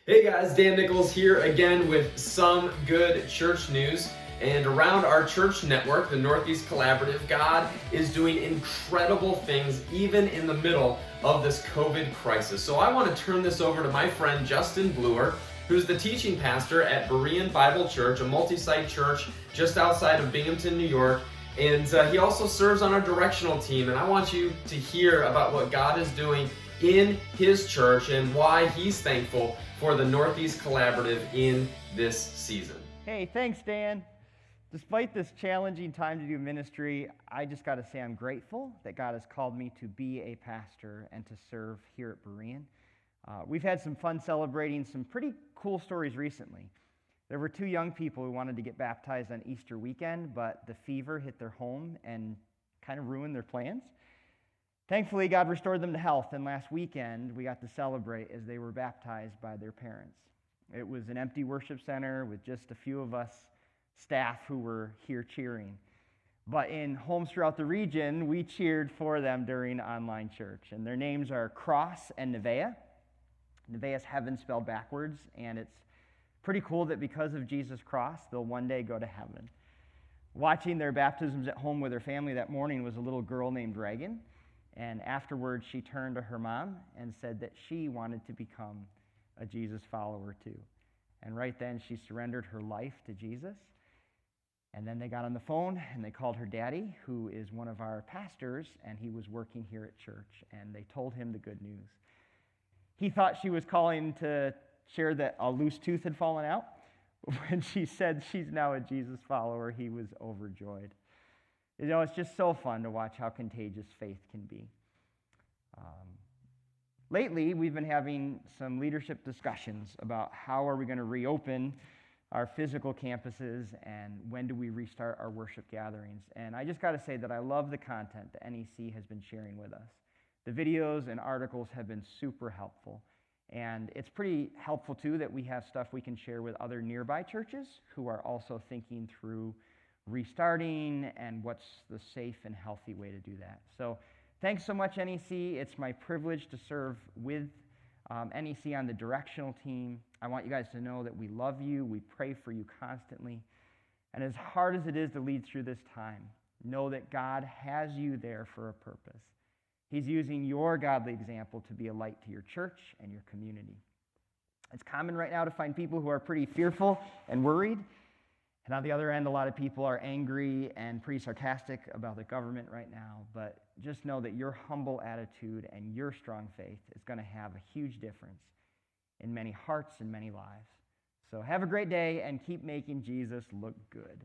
Hey guys, Dan Nichols here again with some good church news. And around our church network, the Northeast Collaborative, God is doing incredible things even in the middle of this COVID crisis. So I want to turn this over to my friend Justin Bleuer, who's the teaching pastor at Berean Bible Church, a multi-site church just outside of Binghamton, New York. And he also serves on our directional team. And I want you to hear about what God is doing in his church and why he's thankful for the Northeast Collaborative in this season. Hey, thanks, Dan. Despite this challenging time to do ministry, I just got to say I'm grateful that God has called me to be a pastor and to serve here at Berean. We've had some fun celebrating some pretty cool stories recently. There were two young people who wanted to get baptized on Easter weekend, but the fever hit their home and kind of ruined their plans. Thankfully, God restored them to health, and last weekend we got to celebrate as they were baptized by their parents. It was an empty worship center with just a few of us staff who were here cheering. But in homes throughout the region, we cheered for them during online church, and their names are Cross and Nevaeh. Nevaeh is heaven spelled backwards, and it's pretty cool that because of Jesus' cross, they'll one day go to heaven. Watching their baptisms at home with their family that morning was a little girl named Reagan. And afterwards, she turned to her mom and said that she wanted to become a Jesus follower too. And right then, she surrendered her life to Jesus. And then they got on the phone and they called her daddy, who is one of our pastors, and he was working here at church. And they told him the good news. He thought she was calling to share that a loose tooth had fallen out. When she said she's now a Jesus follower, he was overjoyed. You know, it's just so fun to watch how contagious faith can be. Lately, we've been having some leadership discussions about how are we going to reopen our physical campuses and when do we restart our worship gatherings. And I just got to say that I love the content that NEC has been sharing with us. The videos and articles have been super helpful. And it's pretty helpful, too, that we have stuff we can share with other nearby churches who are also thinking through restarting and what's the safe and healthy way to do that. So thanks so much, NEC. It's my privilege to serve with NEC on the directional team. I want you guys to know that we love you. We pray for you constantly. And as hard as it is to lead through this time, know that God has you there for a purpose. He's using your godly example to be a light to your church and your community. It's common right now to find people who are pretty fearful and worried. And on the other end, a lot of people are angry and pretty sarcastic about the government right now. But just know that your humble attitude and your strong faith is going to have a huge difference in many hearts and many lives. So have a great day and keep making Jesus look good.